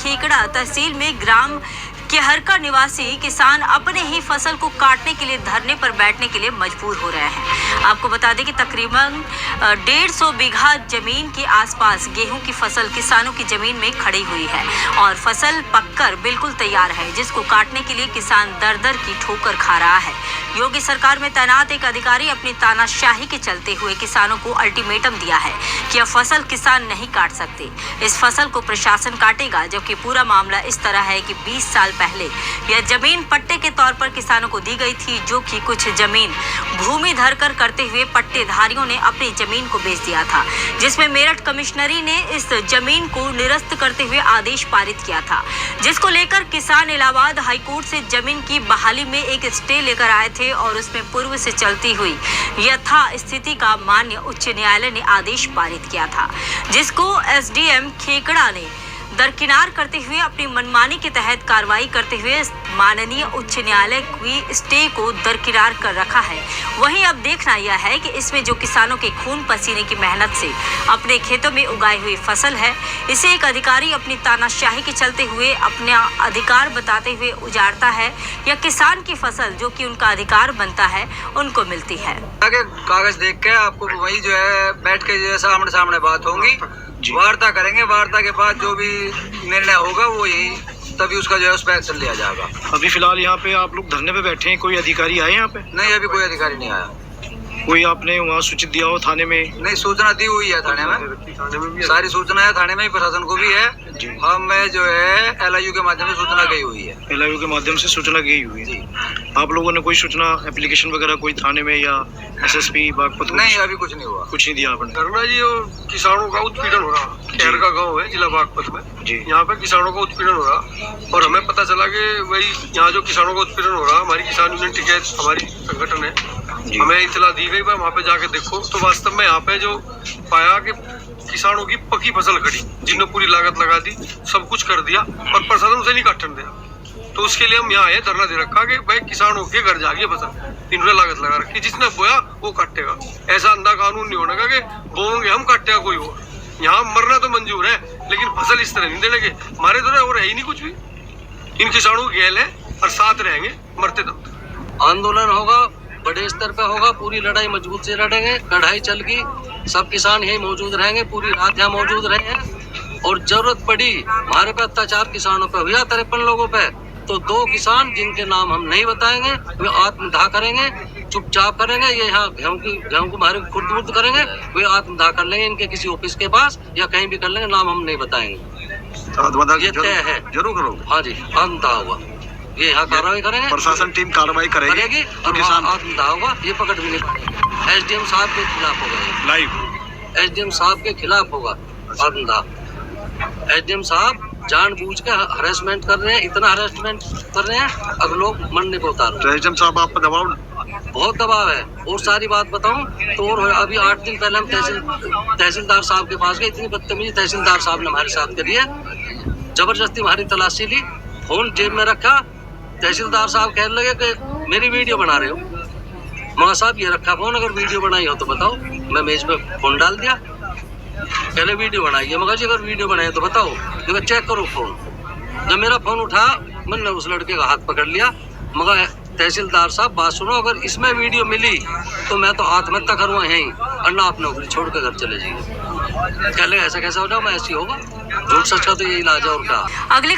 खेकड़ा तहसील में ग्राम केहरका निवासी किसान अपने ही फसल को काटने के लिए धरने पर बैठने के लिए मजबूर हो रहे हैं। आपको बता दें कि तकरीबन 150 बीघा जमीन के आसपास गेहूं की फसल किसानों की जमीन में खड़ी हुई है और फसल पककर बिल्कुल तैयार है, जिसको काटने के लिए किसान दर दर की ठोकर खा रहा है। योगी सरकार में तैनात एक अधिकारी अपनी तानाशाही के चलते हुए किसानों को अल्टीमेटम दिया है कि अब फसल किसान नहीं काट सकते, इस फसल को प्रशासन काटेगा। जबकि पूरा मामला इस तरह है कि 20 साल पहले यह जमीन पट्टे के तौर पर किसानों को दी गई थी, जो कि कुछ जमीन भूमि धरकर करते हुए पट्टेधारियों ने अपनी जमीन को बेच दिया था, जिसमें मेरठ कमिश्नरी ने इस जमीन को निरस्त करते हुए आदेश पारित किया था, जिसको लेकर किसान इलाहाबाद हाईकोर्ट से जमीन की बहाली में एक स्टे लेकर आए थे और उसमें पूर्व से चलती हुई यथा स्थिति का मान्य उच्च न्यायालय ने आदेश पारित किया था, जिसको एसडीएम खेकड़ा ने दरकिनार करते हुए अपनी मनमानी के तहत कार्रवाई करते हुए माननीय उच्च न्यायालय की स्टे को दरकिनार कर रखा है। वहीं अब देखना यह है कि इसमें जो किसानों के खून पसीने की मेहनत से अपने खेतों में उगाई हुई फसल है, इसे एक अधिकारी अपनी तानाशाही के चलते हुए अपना अधिकार बताते हुए उजाड़ता है, या किसान की फसल जो कि उनका अधिकार बनता है उनको मिलती है। कागज देख के आपको वही जो है बैठ के जो है सामने बात होंगी, वार्ता करेंगे। वार्ता के बाद जो भी निर्णय होगा वो यही तभी उसका जो है उस पर एक्शन लिया जाएगा। अभी फिलहाल यहाँ पे आप लोग धरने पे बैठे हैं, कोई अधिकारी आए यहाँ पे? नहीं, अभी कोई अधिकारी नहीं आया। कोई आपने वहाँ सूचित दिया हो थाने में? नहीं, सूचना दी हुई है थाने में, सारी सूचना है थाने में, प्रशासन को भी है। हमें जो है LIU के माध्यम से सूचना गई हुई है। LIU के माध्यम से सूचना गई हुई है। आप लोगों ने कोई सूचना एप्लीकेशन वगैरह कोई थाने में या SSP बागपत? नहीं, अभी कुछ नहीं हुआ। कुछ नहीं दिया आपने? करना जी, किसानों का उत्पीड़न हो रहा। खैर का गाँव है जिला बागपत में जी, यहाँ पे किसानों का उत्पीड़न हो रहा और हमें पता चला कि वही यहाँ जो किसानों का उत्पीड़न हो रहा, हमारी किसान यूनियन टिकैत हमारी संगठन है, हमें इतला दी गई। वहाँ पे जाके देखो तो वास्तव में यहाँ पे जो पाया कि किसानों की पकी फसल खड़ी, जिन्होंने पूरी लागत लगा दी, सब कुछ कर दिया और प्रशासन उसे नहीं काटने दिया। तो उसके लिए हम यहाँ आए, धरना दे रखा कि भाई किसानों के घर जाके फसल इन्होंने लागत लगा रखी, जिसने बोया वो काटेगा। ऐसा अंधा कानून नहीं होने का कि बोएंगे हम काटेगा कोई और। यहाँ मरना तो मंजूर है लेकिन फसल इस तरह नहीं देंगे, हमारे तो और है ही नहीं कुछ भी। इन किसानों की गैल है और साथ रहेंगे मरते दम तक। आंदोलन होगा, बड़े स्तर पे होगा, पूरी लड़ाई मजबूत से लड़ेंगे। कढ़ाई चल गई, सब किसान यही मौजूद रहेंगे, पूरी रात यहाँ मौजूद रहेंगे। और जरूरत पड़ी हमारे पे अत्याचार किसानों पे हुआ 53 लोगों पे, तो 2 किसान जिनके नाम हम नहीं बताएंगे वे आत्मदाह करेंगे, चुपचाप करेंगे। ये यहाँ गेहूं को हमारे खुर्द करेंगे, वे आत्मदाह कर लेंगे इनके किसी ऑफिस के पास या कहीं भी कर लेंगे, नाम हम नहीं बताएंगे। ये तय है। जरूर करो। हाँ जी, आत्मदाह हुआ, ये यहाँ कार्रवाई करेंगे, प्रशासन टीम कार्रवाई करेगी और किसान आत्मदाह होगा, ये पकड़ भी नहीं पाएंगे। SDM साहब के खिलाफ होगा, लाइव SDM साहब के खिलाफ होगा आत्मदाह। SDM साहब जानबूझ के हरेसमेंट कर रहे हैं, इतना हरेसमेंट कर रहे हैं अब लोग मरने को उतार रहे हैं। SDM साहब आप पर दबाव? बहुत दबाव है। और सारी बात बताऊं तो और अभी 8 दिन पहले हम तहसीलदार साहब के पास गए, इतनी बदतमीजी तहसीलदार साहब ने हमारे साथ करी है, जबरदस्ती हमारी तलाशी ली, फोन जेब में रखा। तहसीलदार साहब कहने लगे कि मेरी वीडियो बना रहे हो। मगर साहब ये रखा फोन, अगर वीडियो बनाई हो तो बताओ। मैं मेज पे फोन डाल दिया, पहले वीडियो बनाई है, मगर जी अगर वीडियो बनाई तो बताओ, देखो चेक करो फोन। जब मेरा फोन उठा मैंने उस लड़के का हाथ पकड़ लिया, मगर तहसीलदार साहब बात सुनो, अगर इसमें वीडियो मिली तो मैं तो आत्महत्या करूँगा यहीं और ना आप नौकरी छोड़ कर घर चले जाइए। कह ले ऐसा कैसा हो जाओ, मैं ऐसी होगा, झूठ सच का तो यही इलाज है और क्या। अगले